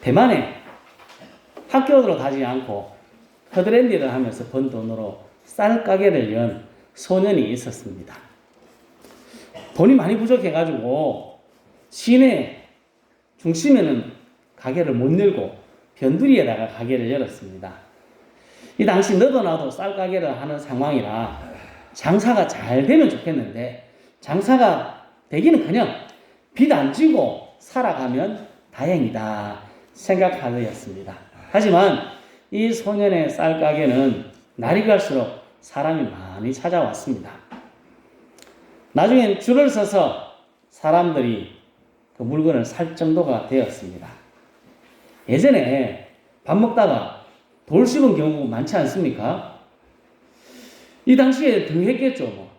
대만에 학교로 가지 않고 허드렛일을 하면서 번 돈으로 쌀 가게를 연 소년이 있었습니다. 돈이 많이 부족해가지고 시내 중심에는 가게를 못 열고 변두리에다가 가게를 열었습니다. 이 당시 너도 나도 쌀 가게를 하는 상황이라 장사가 잘 되면 좋겠는데 장사가 되기는커녕 빚 안 지고 살아가면 다행이다 생각하였습니다. 하지만 이 소년의 쌀 가게는 날이 갈수록 사람이 많이 찾아왔습니다. 나중엔 줄을 서서 사람들이 그 물건을 살 정도가 되었습니다. 예전에 밥 먹다가 돌 씹은 경우 많지 않습니까? 이 당시에 더 했겠죠.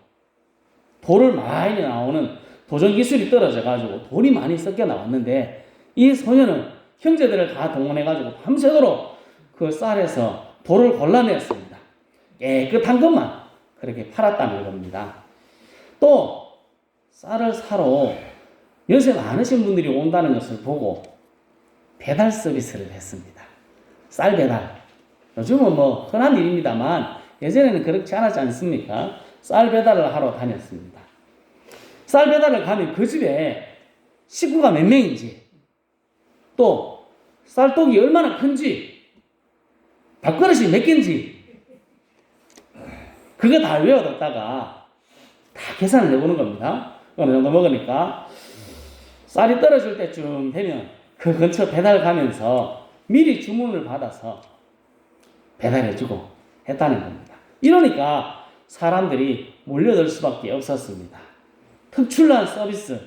돌을 많이 나오는 도전 기술이 떨어져가지고 돌이 많이 섞여 나왔는데 이 소년은 형제들을 다 동원해가지고 밤새도록 그 쌀에서 돌을 골라냈습니다. 깨끗한 것만 그렇게 팔았다는 겁니다. 또 쌀을 사러 연세 많으신 분들이 온다는 것을 보고 배달 서비스를 했습니다. 쌀 배달. 요즘은 흔한 일입니다만 예전에는 그렇지 않았지 않습니까? 쌀 배달을 하러 다녔습니다. 쌀 배달을 가면 그 집에 식구가 몇 명인지 또 쌀떡이 얼마나 큰지 밥그릇이 몇 개인지 그거 다 외워뒀다가 다 계산을 해보는 겁니다. 어느 정도 먹으니까 쌀이 떨어질 때쯤 되면 그 근처 배달 가면서 미리 주문을 받아서 배달해주고 했다는 겁니다. 이러니까 사람들이 몰려들 수밖에 없었습니다. 특출난 서비스,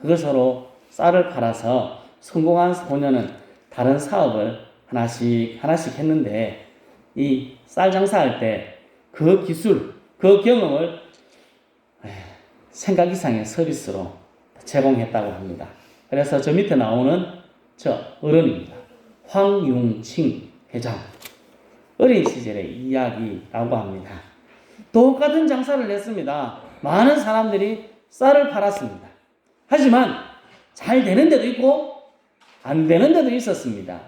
그것으로 쌀을 팔아서 성공한 소녀는 다른 사업을 하나씩 했는데 이 쌀 장사할 때 그 기술, 그 경험을 생각 이상의 서비스로 제공했다고 합니다. 그래서 저 밑에 나오는 저 어른입니다. 황융칭 회장. 어린 시절의 이야기라고 합니다. 똑같은 장사를 했습니다. 많은 사람들이 쌀을 팔았습니다. 하지만 잘 되는 데도 있고 안 되는 데도 있었습니다.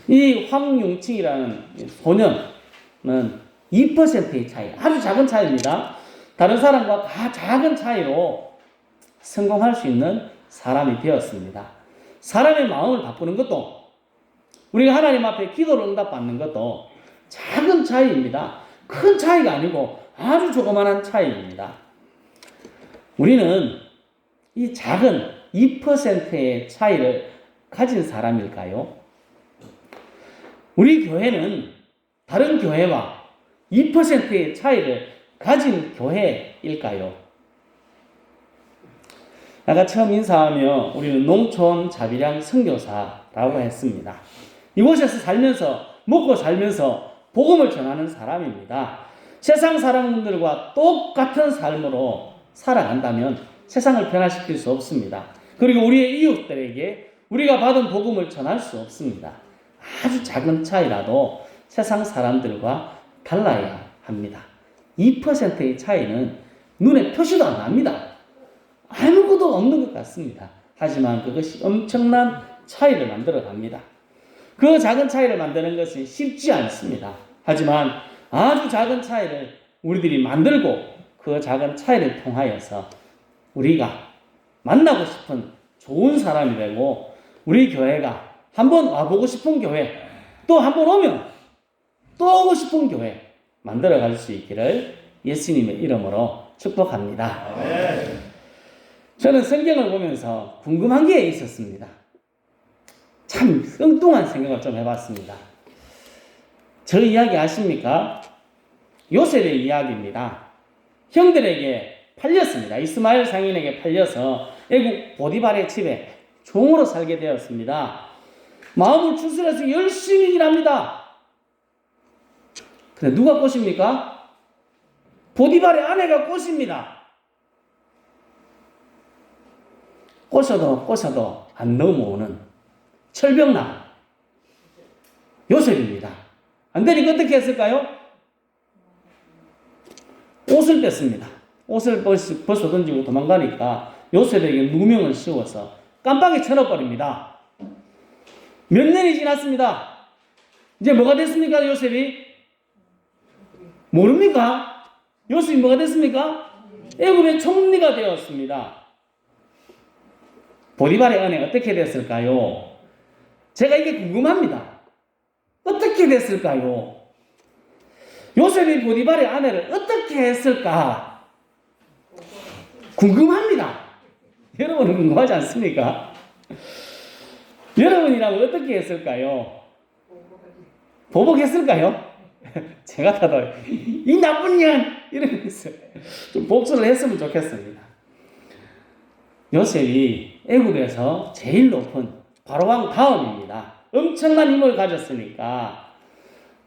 이 황융칭이라는 소년은 2%의 차이, 아주 작은 차이입니다. 다른 사람과 다 작은 차이로 성공할 수 있는 사람이 되었습니다. 사람의 마음을 바꾸는 것도 우리가 하나님 앞에 기도를 응답받는 것도 작은 차이입니다. 큰 차이가 아니고 아주 조그마한 차이입니다. 우리는 이 작은 2%의 차이를 가진 사람일까요? 우리 교회는 다른 교회와 2%의 차이를 가진 교회일까요? 아까 처음 인사하며 우리는 농촌 자비량 선교사라고 했습니다. 이곳에서 살면서 먹고 살면서 복음을 전하는 사람입니다. 세상 사람들과 똑같은 삶으로 살아간다면 세상을 변화시킬 수 없습니다. 그리고 우리의 이웃들에게 우리가 받은 복음을 전할 수 없습니다. 아주 작은 차이라도 세상 사람들과 달라야 합니다. 2%의 차이는 눈에 표시도 안 납니다. 아무것도 없는 것 같습니다. 하지만 그것이 엄청난 차이를 만들어 갑니다. 그 작은 차이를 만드는 것이 쉽지 않습니다. 하지만 아주 작은 차이를 우리들이 만들고 그 작은 차이를 통하여서 우리가 만나고 싶은 좋은 사람이 되고 우리 교회가 한번 와보고 싶은 교회, 또 한번 오면 또 오고 싶은 교회 만들어갈 수 있기를 예수님의 이름으로 축복합니다. 저는 성경을 보면서 궁금한 게 있었습니다. 참 엉뚱한 생각을 좀 해봤습니다. 저 이야기 아십니까? 요셉의 이야기입니다. 형들에게 팔렸습니다. 이스마엘 상인에게 팔려서 애국 보디발의 집에 종으로 살게 되었습니다. 마음을 추스려서 열심히 일합니다. 근데 누가 꼬십니까? 보디발의 아내가 꼬십니다. 꼬셔도 안 넘어오는 철벽남 요셉입니다. 안 되니까 어떻게 했을까요? 옷을 뺐습니다. 옷을 벗어 던지고 도망가니까 요셉에게 누명을 씌워서 깜빡이 쳐넣어버립니다. 몇 년이 지났습니다. 이제 뭐가 됐습니까, 요셉이? 모릅니까? 요셉이 뭐가 됐습니까? 애굽의 총리가 되었습니다. 보디발의 은혜 어떻게 됐을까요? 제가 이게 궁금합니다. 어떻게 됐을까요? 요셉이 보디발의 아내를 어떻게 했을까? 궁금합니다. 여러분은 궁금하지 않습니까? 여러분이라면 어떻게 했을까요? 보복했을까요? 제가 다도 이 나쁜 년! 이러면서 좀 복수를 했으면 좋겠습니다. 요셉이 애굽에서 제일 높은 바로왕 다음입니다. 엄청난 힘을 가졌으니까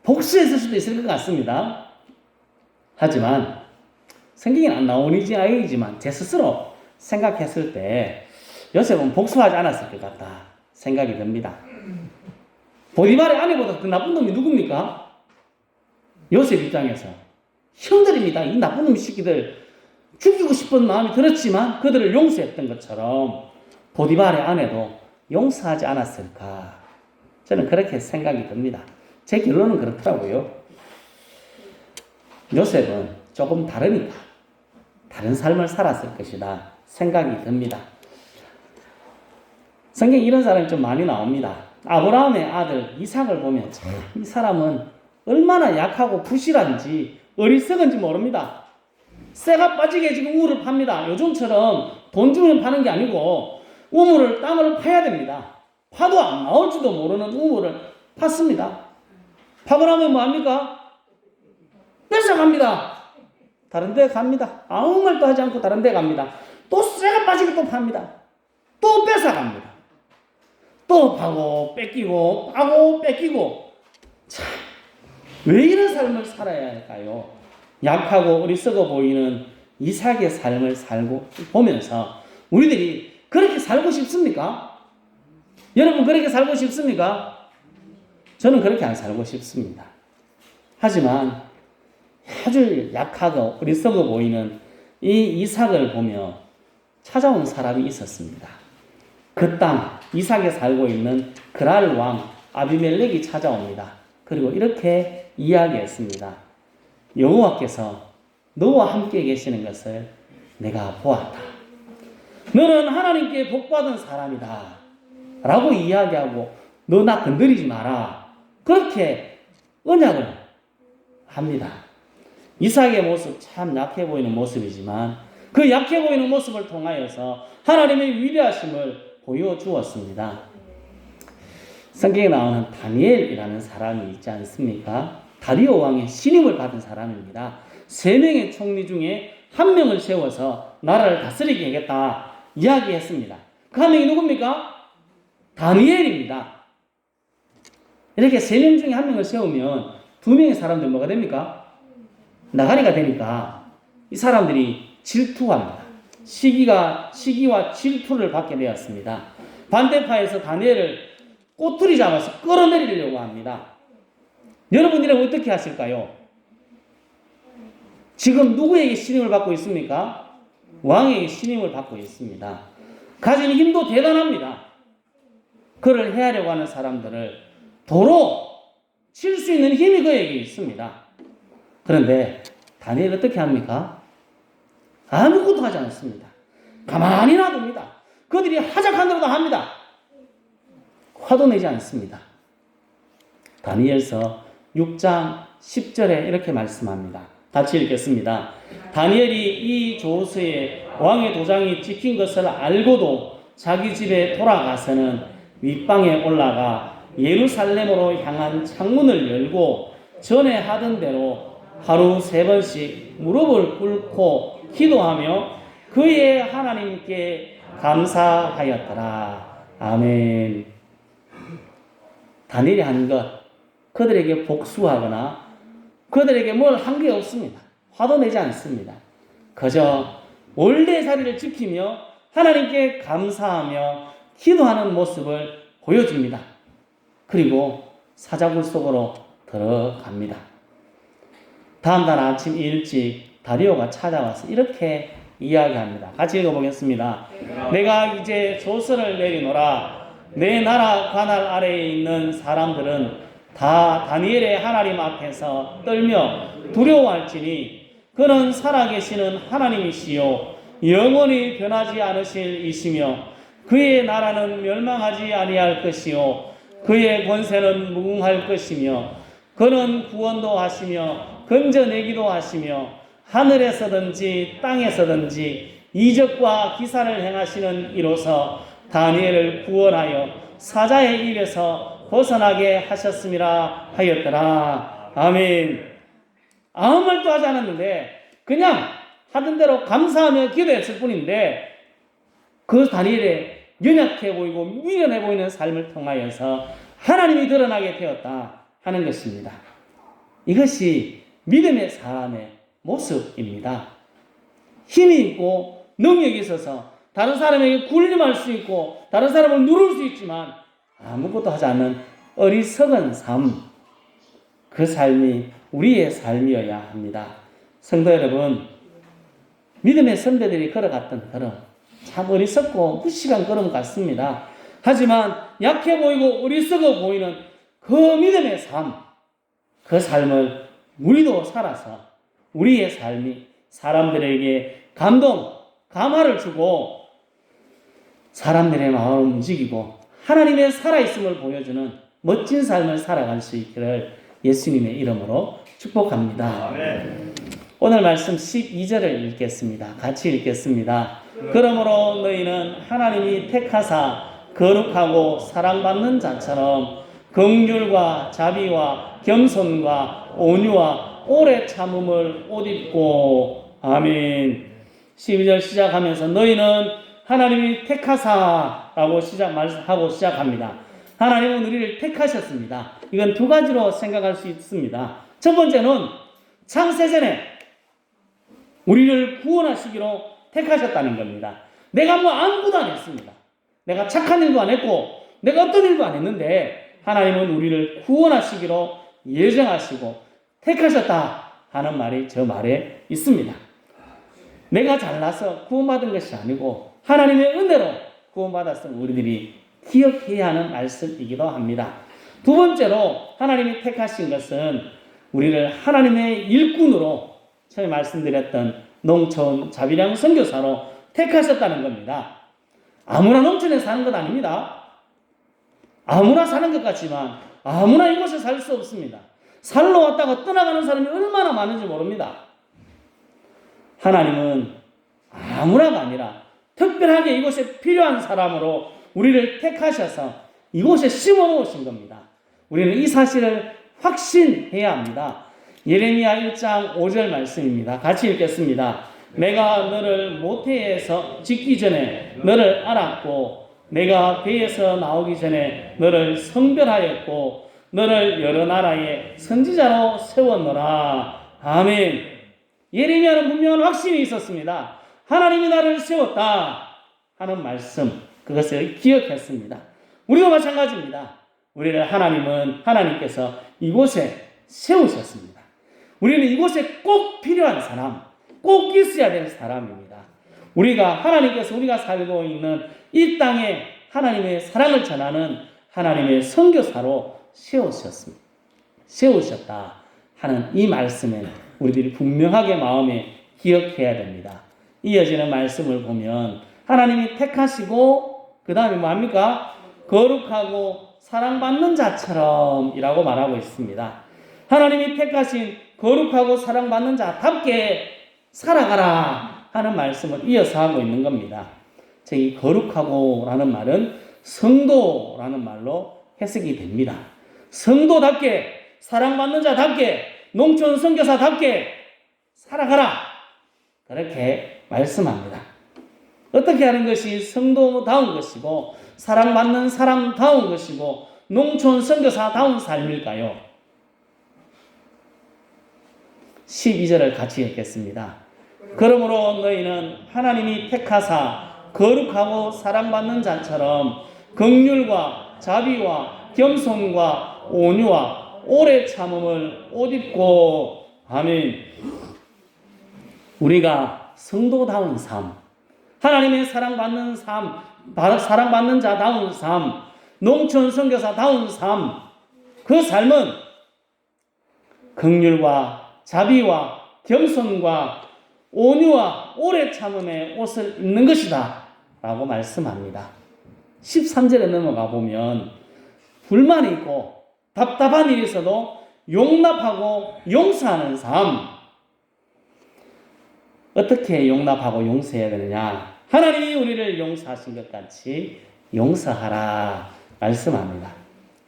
복수했을 수도 있을 것 같습니다. 하지만 성경에 안 나오는지 아니지만 제 스스로 생각했을 때 요셉은 복수하지 않았을 것 같다 생각이 듭니다. 보디발의 아내보다 더 나쁜 놈이 누굽니까? 요셉 입장에서 형들입니다. 이 나쁜 놈 새끼들 죽이고 싶은 마음이 들었지만 그들을 용서했던 것처럼 보디발의 아내도 용서하지 않았을까? 저는 그렇게 생각이 듭니다. 제 결론은 그렇더라고요. 요셉은 조금 다르니까 다른 삶을 살았을 것이다 생각이 듭니다. 성경에 이런 사람이 좀 많이 나옵니다. 아브라함의 아들 이삭을 보면 참 이 사람은 얼마나 약하고 부실한지 어리석은지 모릅니다. 쇠가 빠지게 지금 우물을 팝니다. 요즘처럼 돈 주면 파는 게 아니고 우물을 땅을 파야 됩니다. 파도 안 나올지도 모르는 우물을 팠습니다. 파고 나면 뭐합니까? 뺏어갑니다. 다른 데 갑니다. 아무 말도 하지 않고 다른 데 갑니다. 또 쇠가 빠지게 또 팝니다. 또 뺏어갑니다. 또 파고 뺏기고 파고 뺏기고 참, 왜 이런 삶을 살아야 할까요? 약하고 어리석어 보이는 이삭의 삶을 살고 보면서 우리들이 그렇게 살고 싶습니까? 여러분 그렇게 살고 싶습니까? 저는 그렇게 안 살고 싶습니다. 하지만 아주 약하고 어리석어 보이는 이 이삭을 보며 찾아온 사람이 있었습니다. 그 땅 이삭에 살고 있는 그랄 왕 아비멜렉이 찾아옵니다. 그리고 이렇게 이야기했습니다. 여호와께서 너와 함께 계시는 것을 내가 보았다. 너는 하나님께 복받은 사람이다 라고 이야기하고 너 나 건드리지 마라 그렇게 언약을 합니다. 이삭의 모습 참 약해 보이는 모습이지만 그 약해 보이는 모습을 통하여서 하나님의 위대하심을 보여주었습니다. 성경에 나오는 다니엘이라는 사람이 있지 않습니까? 다리오 왕의 신임을 받은 사람입니다. 3명의 총리 중에 1명을 세워서 나라를 다스리게 하겠다 이야기했습니다. 그 1명이 누굽니까? 다니엘입니다. 이렇게 3명 중에 1명을 세우면 2명의 사람들 뭐가 됩니까? 나가리가 되니까 이 사람들이 질투합니다. 시기와 질투를 받게 되었습니다. 반대파에서 다니엘을 꼬투리 잡아서 끌어내리려고 합니다. 여러분들은 어떻게 하실까요? 지금 누구에게 신임을 받고 있습니까? 왕에게 신임을 받고 있습니다. 가진 힘도 대단합니다. 그를 해하려고 하는 사람들을 도로 칠 수 있는 힘이 그에게 있습니다. 그런데 다니엘 어떻게 합니까? 아무것도 하지 않습니다. 가만히 놔둡니다. 그들이 하작한 대로 다 합니다. 화도 내지 않습니다. 다니엘서 6장 10절에 이렇게 말씀합니다. 같이 읽겠습니다. 다니엘이 이 조서에 왕의 도장이 찍힌 것을 알고도 자기 집에 돌아가서는 윗방에 올라가 예루살렘으로 향한 창문을 열고 전에 하던 대로 하루 3번씩 무릎을 꿇고 기도하며 그의 하나님께 감사하였더라. 아멘. 다니엘이 한 것, 그들에게 복수하거나 그들에게 뭘 한 게 없습니다. 화도 내지 않습니다. 그저 원래 자리를 지키며 하나님께 감사하며 기도하는 모습을 보여줍니다. 그리고 사자굴 속으로 들어갑니다. 다음 날 아침 일찍 다리오가 찾아와서 이렇게 이야기합니다. 같이 읽어보겠습니다. 내가 이제 조서를 내리노라. 내 나라 관할 아래에 있는 사람들은 다 다니엘의 하나님 앞에서 떨며 두려워할지니 그는 살아계시는 하나님이시요 영원히 변하지 않으실 이시며 그의 나라는 멸망하지 아니할 것이요 그의 권세는 무궁할 것이며 그는 구원도 하시며 건져내기도 하시며 하늘에서든지 땅에서든지 이적과 기사를 행하시는 이로서 다니엘을 구원하여 사자의 입에서 벗어나게 하셨음이라 하였더라. 아멘. 아무 말도 하지 않았는데 그냥 하던 대로 감사하며 기도했을 뿐인데 그 다니엘의 연약해 보이고 미련해 보이는 삶을 통하여서 하나님이 드러나게 되었다 하는 것입니다. 이것이 믿음의 사람의 모습입니다. 힘이 있고 능력이 있어서 다른 사람에게 군림할 수 있고 다른 사람을 누를 수 있지만 아무것도 하지 않는 어리석은 삶, 그 삶이 우리의 삶이어야 합니다. 성도 여러분, 믿음의 선배들이 걸어갔던 걸음 참 어리석고 무식한 걸음 같습니다. 하지만 약해 보이고 어리석어 보이는 그 믿음의 삶, 그 삶을 우리도 살아서 우리의 삶이 사람들에게 감동, 감화를 주고 사람들의 마음을 움직이고 하나님의 살아있음을 보여주는 멋진 삶을 살아갈 수 있기를 예수님의 이름으로 축복합니다. 아멘. 오늘 말씀 12절을 읽겠습니다. 같이 읽겠습니다. 그러므로 너희는 하나님이 택하사 거룩하고 사랑받는 자처럼 긍휼과 자비와 겸손과 온유와 오래 참음을 옷 입고 아멘. 12절 시작하면서 너희는 하나님이 택하사라고 말하고 시작합니다. 하나님은 우리를 택하셨습니다. 이건 두 가지로 생각할 수 있습니다. 첫 번째는 창세전에 우리를 구원하시기로 택하셨다는 겁니다. 내가 아무것도 안 했습니다. 내가 착한 일도 안 했고 내가 어떤 일도 안 했는데 하나님은 우리를 구원하시기로 예정하시고 택하셨다 하는 말이 저 말에 있습니다. 내가 잘나서 구원받은 것이 아니고 하나님의 은혜로 구원받았을 우리들이 기억해야 하는 말씀이기도 합니다. 두 번째로 하나님이 택하신 것은 우리를 하나님의 일꾼으로 처음에 말씀드렸던 농촌 자비량 선교사로 택하셨다는 겁니다. 아무나 농촌에 사는 것 아닙니다. 아무나 사는 것 같지만 아무나 이곳에 살 수 없습니다. 살러 왔다가 떠나가는 사람이 얼마나 많은지 모릅니다. 하나님은 아무나가 아니라 특별하게 이곳에 필요한 사람으로 우리를 택하셔서 이곳에 심어 놓으신 겁니다. 우리는 이 사실을 확신해야 합니다. 예레미야 1장 5절 말씀입니다. 같이 읽겠습니다. 내가 너를 모태에서 짓기 전에 너를 알았고 내가 배에서 나오기 전에 너를 성별하였고 너를 여러 나라의 선지자로 세웠노라. 아멘. 예레미야는 분명한 확신이 있었습니다. 하나님이 나를 세웠다 하는 말씀, 그것을 기억했습니다. 우리도 마찬가지입니다. 우리를 하나님께서 이곳에 세우셨습니다. 우리는 이곳에 꼭 필요한 사람, 꼭 있어야 될 사람입니다. 하나님께서 우리가 살고 있는 이 땅에 하나님의 사랑을 전하는 하나님의 선교사로 세우셨다 하는 이 말씀에 우리들이 분명하게 마음에 기억해야 됩니다. 이어지는 말씀을 보면 하나님이 택하시고 그 다음에 뭡니까? 거룩하고 사랑받는 자처럼 이라고 말하고 있습니다. 하나님이 택하신 거룩하고 사랑받는 자답게 살아가라 하는 말씀을 이어서 하고 있는 겁니다. 이 거룩하고 라는 말은 성도라는 말로 해석이 됩니다. 성도답게 사랑받는 자답게 농촌 선교사답게 살아가라 그렇게 말씀합니다. 어떻게 하는 것이 성도다운 것이고 사랑받는 사람다운 것이고 농촌 선교사다운 삶일까요? 12절을 같이 읽겠습니다. 그러므로 너희는 하나님이 택하사 거룩하고 사랑받는 자처럼 긍휼과 자비와 겸손과 온유와 오래 참음을 옷 입고 아멘. 우리가 성도다운 삶, 하나님의 사랑받는 삶, 사랑받는 자다운 삶, 농촌 선교사다운 삶, 그 삶은 긍휼과 자비와 겸손과 온유와 오래 참음의 옷을 입는 것이다 라고 말씀합니다. 13절에 넘어가 보면 불만이 있고 답답한 일이 있어도 용납하고 용서하는 삶. 어떻게 용납하고 용서해야 되느냐? 하나님이 우리를 용서하신 것 같이 용서하라 말씀합니다.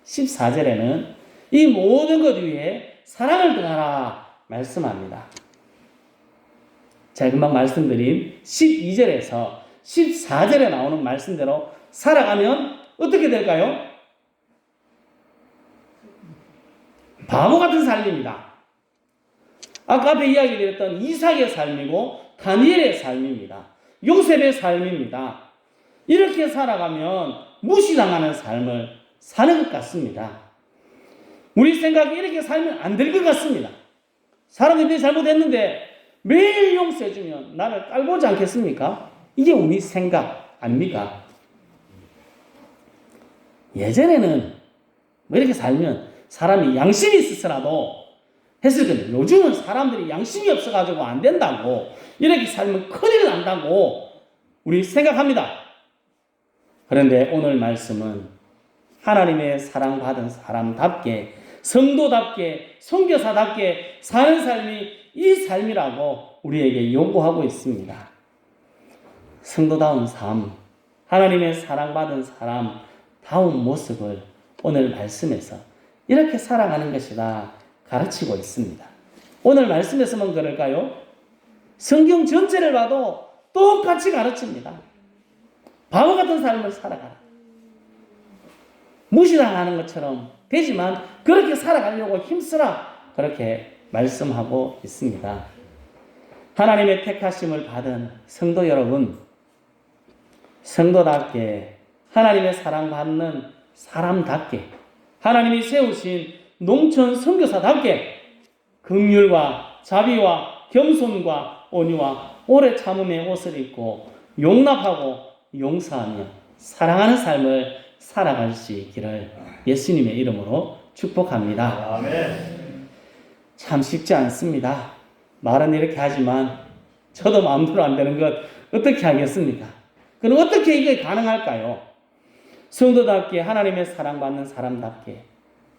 14절에는 이 모든 것 위에 사랑을 더하라 말씀합니다. 제가 금방 말씀드린 12절에서 14절에 나오는 말씀대로 살아가면 어떻게 될까요? 바보 같은 삶입니다. 아까 앞에 이야기 드렸던 이삭의 삶이고 다니엘의 삶입니다. 요셉의 삶입니다. 이렇게 살아가면 무시당하는 삶을 사는 것 같습니다. 우리 생각에 이렇게 살면 안 될 것 같습니다. 사람들이 잘못했는데 매일 용서해주면 나를 깔보지 않겠습니까? 이게 우리 생각 아닙니까? 예전에는 뭐 이렇게 살면 사람이 양심이 있어서라도 했을 건데 요즘은 사람들이 양심이 없어가지고 안 된다고, 이렇게 살면 큰일 난다고 우리 생각합니다. 그런데 오늘 말씀은 하나님의 사랑받은 사람답게, 성도답게, 선교사답게 사는 삶이 이 삶이라고 우리에게 요구하고 있습니다. 성도다운 삶, 하나님의 사랑받은 사람다운 모습을 오늘 말씀에서 이렇게 살아가는 것이다 가르치고 있습니다. 오늘 말씀에서만 그럴까요? 성경 전체를 봐도 똑같이 가르칩니다. 바보 같은 삶을 살아가라. 무시당하는 것처럼 되지만 그렇게 살아가려고 힘쓰라. 그렇게 말씀하고 있습니다. 하나님의 택하심을 받은 성도 여러분, 성도답게, 하나님의 사랑받는 사람답게, 하나님이 세우신 농촌 선교사답게 긍휼과 자비와 겸손과 온유와 오래 참음의 옷을 입고 용납하고 용서하며 사랑하는 삶을 살아갈 수 있기를 예수님의 이름으로 축복합니다. 아멘. 참 쉽지 않습니다. 말은 이렇게 하지만 저도 마음대로 안 되는 것 어떻게 하겠습니까? 그럼 어떻게 이게 가능할까요? 성도답게, 하나님의 사랑받는 사람답게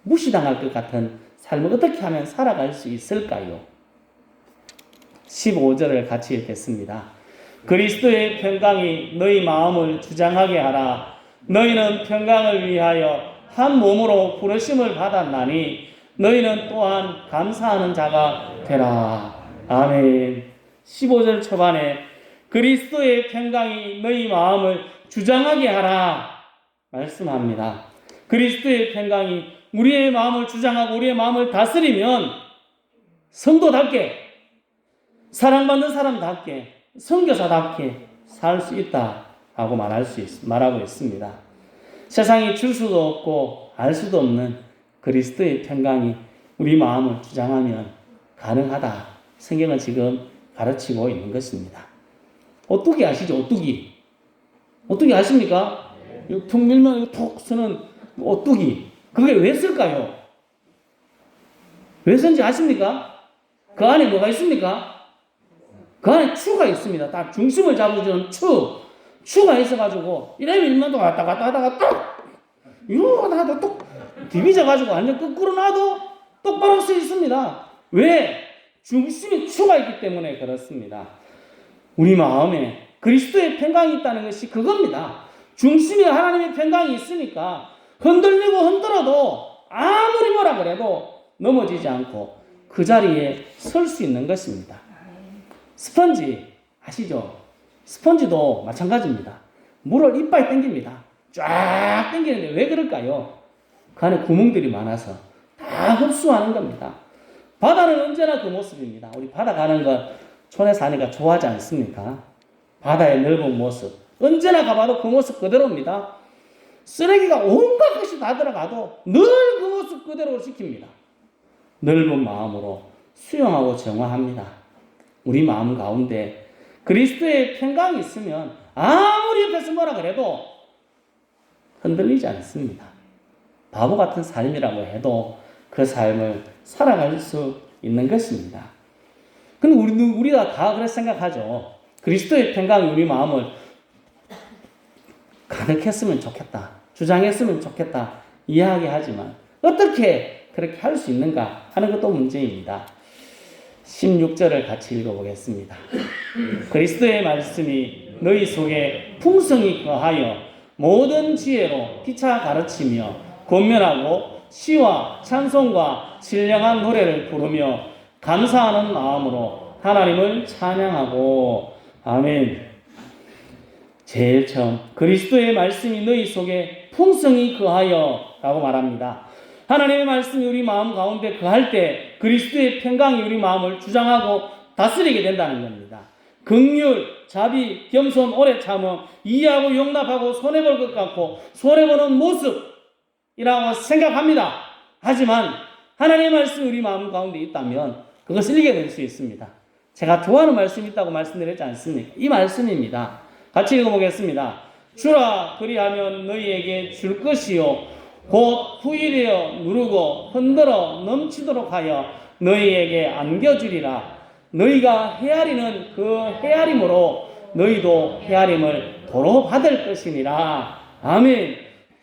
무시당할 것 같은 삶을 어떻게 하면 살아갈 수 있을까요? 15절을 같이 읽겠습니다. 그리스도의 평강이 너희 마음을 주장하게 하라. 너희는 평강을 위하여 한 몸으로 부르심을 받았나니 너희는 또한 감사하는 자가 되라. 아멘. 15절 초반에 그리스도의 평강이 너희 마음을 주장하게 하라 말씀합니다. 그리스도의 평강이 우리의 마음을 주장하고 우리의 마음을 다스리면 성도답게, 사랑받는 사람답게, 선교사답게 살 수 있다 하고 말하고 있습니다. 세상이 줄 수도 없고 알 수도 없는 그리스도의 평강이 우리 마음을 주장하면 가능하다. 성경은 지금 가르치고 있는 것입니다. 오뚜기 아시죠? 오뚜기. 오뚜기 아십니까? 툭 밀면 툭 쓰는 오뚜기. 그게 왜 쓸까요? 왜 쓴지 아십니까? 그 안에 뭐가 있습니까? 그 안에 추가 있습니다. 딱 중심을 잡아주는 추가 있어가지고 이래 밀면 또 왔다 갔다 하다가 뚝 이러고 나도 뚝 디비져가지고 완전 거꾸로 놔도 똑바로 서 있습니다. 왜? 중심에 추가 있기 때문에 그렇습니다. 우리 마음에 그리스도의 평강이 있다는 것이 그겁니다. 중심에 하나님의 평강이 있으니까 흔들리고 흔들어도 아무리 뭐라 그래도 넘어지지 않고 그 자리에 설 수 있는 것입니다. 스펀지 아시죠? 스펀지도 마찬가지입니다. 물을 이빨 당깁니다. 쫙 당기는데 왜 그럴까요? 그 안에 구멍들이 많아서 다 흡수하는 겁니다. 바다는 언제나 그 모습입니다. 우리 바다 가는 거 촌에 사니까 좋아하지 않습니까? 바다의 넓은 모습 언제나 가봐도 그 모습 그대로입니다. 쓰레기가 온갖 것이 다 들어가도 늘 그 모습 그대로 지킵니다. 넓은 마음으로 수용하고 정화합니다. 우리 마음 가운데 그리스도의 평강이 있으면 아무리 옆에서 뭐라 그래도 흔들리지 않습니다. 바보 같은 삶이라고 해도 그 삶을 살아갈 수 있는 것입니다. 근데 우리가 다 그렇게 생각하죠. 그리스도의 평강이 우리 마음을 가득했으면 좋겠다, 주장했으면 좋겠다 이야기하지만 어떻게 그렇게 할 수 있는가 하는 것도 문제입니다. 16절을 같이 읽어보겠습니다. 그리스도의 말씀이 너희 속에 풍성히 거하여 모든 지혜로 피차 가르치며 권면하고 시와 찬송과 신령한 노래를 부르며 감사하는 마음으로 하나님을 찬양하고. 아멘. 제일 처음 그리스도의 말씀이 너희 속에 풍성히 거하여 라고 말합니다. 하나님의 말씀이 우리 마음 가운데 거할 때 그리스도의 평강이 우리 마음을 주장하고 다스리게 된다는 겁니다. 긍휼, 자비, 겸손, 오래 참음, 이해하고 용납하고 손해볼 것 같고 손해보는 모습이라고 생각합니다. 하지만 하나님의 말씀이 우리 마음 가운데 있다면 그것을 이기게 될 수 있습니다. 제가 좋아하는 말씀이 있다고 말씀드렸지 않습니까? 이 말씀입니다. 같이 읽어보겠습니다. 주라 그리하면 너희에게 줄 것이요 곧 후일되어 누르고 흔들어 넘치도록 하여 너희에게 안겨주리라. 너희가 헤아리는 그 헤아림으로 너희도 헤아림을 도로 받을 것이니라. 아멘.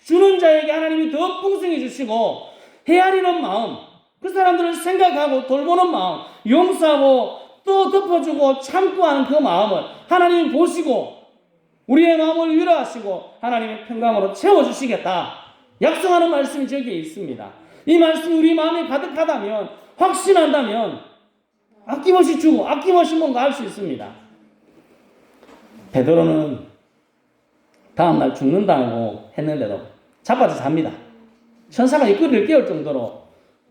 주는 자에게 하나님이 더 풍성히 주시고 헤아리는 마음, 그 사람들을 생각하고 돌보는 마음, 용서하고 또 덮어주고 참고 하는 그 마음을 하나님이 보시고 우리의 마음을 위로하시고 하나님의 평강으로 채워주시겠다 약속하는 말씀이 저기에 있습니다. 이 말씀이 우리 마음에 가득하다면, 확신한다면 아낌없이 주고 아낌없이 뭔가 할 수 있습니다. 베드로는 다음날 죽는다고 했는데도 자빠져 잡니다. 천사가 이끌이를 깨울 정도로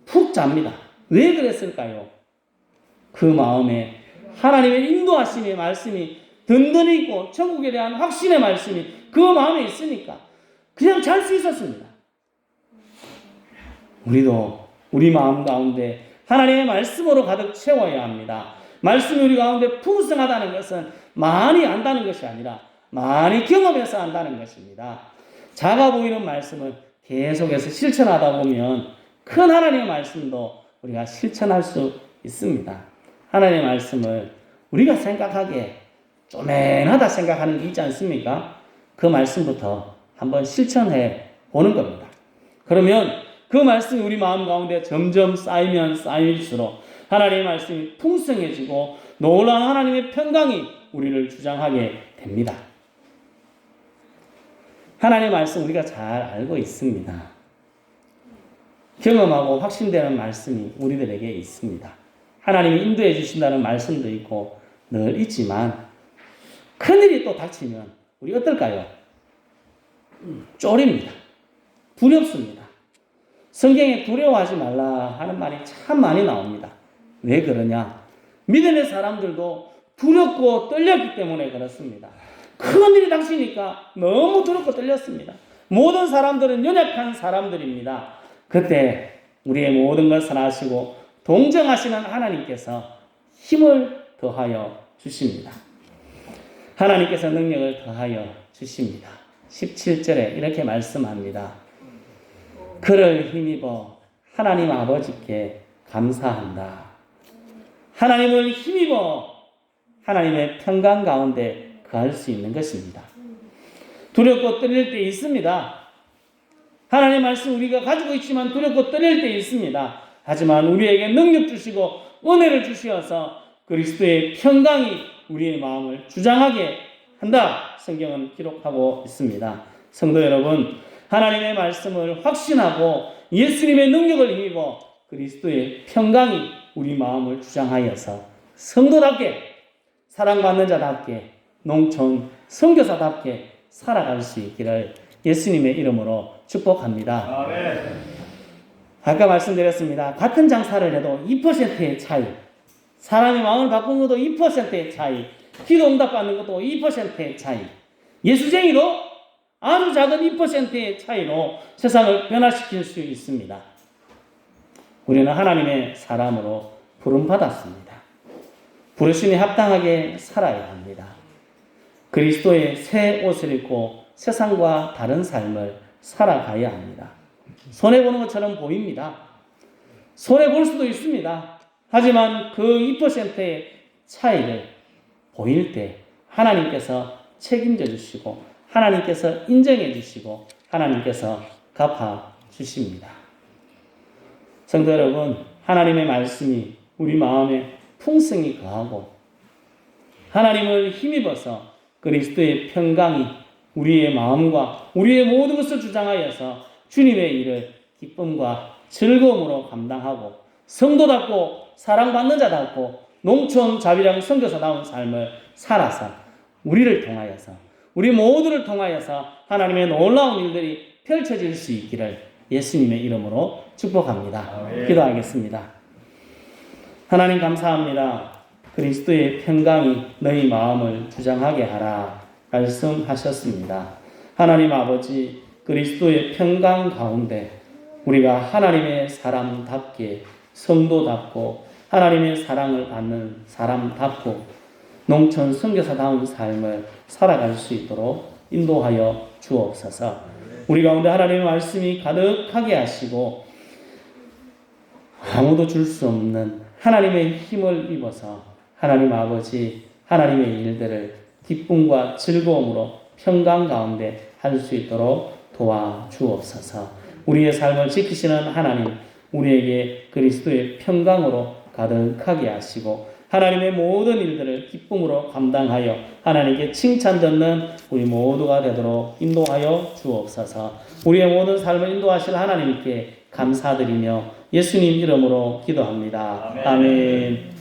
푹 잡니다. 왜 그랬을까요? 그 마음에 하나님의 인도하심의 말씀이 든든히 있고 천국에 대한 확신의 말씀이 그 마음에 있으니까 그냥 잘 수 있었습니다. 우리도 우리 마음 가운데 하나님의 말씀으로 가득 채워야 합니다. 말씀이 우리 가운데 풍성하다는 것은 많이 안다는 것이 아니라 많이 경험해서 안다는 것입니다. 작아 보이는 말씀을 계속해서 실천하다 보면 큰 하나님의 말씀도 우리가 실천할 수 있습니다. 하나님의 말씀을 우리가 생각하기에 쪼맨하다 생각하는 게 있지 않습니까? 그 말씀부터 한번 실천해 보는 겁니다. 그러면 그 말씀이 우리 마음 가운데 점점 쌓이면 쌓일수록 하나님의 말씀이 풍성해지고 놀라운 하나님의 평강이 우리를 주장하게 됩니다. 하나님의 말씀 우리가 잘 알고 있습니다. 경험하고 확신되는 말씀이 우리들에게 있습니다. 하나님이 인도해 주신다는 말씀도 있고 늘 있지만 큰일이 또 닥치면 우리 어떨까요? 쫄입니다. 두렵습니다. 성경에 두려워하지 말라 하는 말이 참 많이 나옵니다. 왜 그러냐? 믿음의 사람들도 두렵고 떨렸기 때문에 그렇습니다. 큰 일이 닥치니까 너무 두렵고 떨렸습니다. 모든 사람들은 연약한 사람들입니다. 그때 우리의 모든 것을 아시고 동정하시는 하나님께서 힘을 더하여 주십니다. 하나님께서 능력을 더하여 주십니다. 17절에 이렇게 말씀합니다. 그를 힘입어 하나님 아버지께 감사한다. 하나님을 힘입어 하나님의 평강 가운데 거할 수 있는 것입니다. 두렵고 떨릴 때 있습니다. 하나님의 말씀 우리가 가지고 있지만 두렵고 떨릴 때 있습니다. 하지만 우리에게 능력 주시고 은혜를 주시어서 그리스도의 평강이 우리의 마음을 주장하게 한다. 성경은 기록하고 있습니다. 성도 여러분, 하나님의 말씀을 확신하고 예수님의 능력을 힘입어 그리스도의 평강이 우리 마음을 주장하여서 성도답게, 사랑받는 자답게, 농촌 선교사답게 살아갈 수 있기를 예수님의 이름으로 축복합니다. 아멘. 아까 말씀드렸습니다. 같은 장사를 해도 2%의 차이, 사람의 마음을 바꾸는 것도 2%의 차이, 기도 응답 받는 것도 2%의 차이, 예수쟁이도 아주 작은 2%의 차이로 세상을 변화시킬 수 있습니다. 우리는 하나님의 사람으로 부름받았습니다. 부르심에 합당하게 살아야 합니다. 그리스도의 새 옷을 입고 세상과 다른 삶을 살아가야 합니다. 손해보는 것처럼 보입니다. 손해볼 수도 있습니다. 하지만 그 2%의 차이를 보일 때 하나님께서 책임져 주시고 하나님께서 인정해 주시고 하나님께서 갚아 주십니다. 성도 여러분, 하나님의 말씀이 우리 마음에 풍성히 거하고 하나님을 힘입어서 그리스도의 평강이 우리의 마음과 우리의 모든 것을 주장하여서 주님의 일을 기쁨과 즐거움으로 감당하고 성도답고 사랑받는 자답고 농촌 자비랑 선교사다운 삶을 살아서 우리를 통하여서 우리 모두를 통하여서 하나님의 놀라운 일들이 펼쳐질 수 있기를 예수님의 이름으로 축복합니다. 기도하겠습니다. 하나님 감사합니다. 그리스도의 평강이 너희 마음을 주장하게 하라 말씀하셨습니다. 하나님 아버지, 그리스도의 평강 가운데 우리가 하나님의 사람답게 성도답고 하나님의 사랑을 받는 사람답고 농촌 선교사다운 삶을 살아갈 수 있도록 인도하여 주옵소서. 우리 가운데 하나님의 말씀이 가득하게 하시고 아무도 줄 수 없는 하나님의 힘을 입어서 하나님 아버지 하나님의 일들을 기쁨과 즐거움으로 평강 가운데 할 수 있도록 도와주옵소서. 우리의 삶을 지키시는 하나님, 우리에게 그리스도의 평강으로 가득하게 하시고 하나님의 모든 일들을 기쁨으로 감당하여 하나님께 칭찬 듣는 우리 모두가 되도록 인도하여 주옵소서. 우리의 모든 삶을 인도하실 하나님께 감사드리며 예수님 이름으로 기도합니다. 아멘.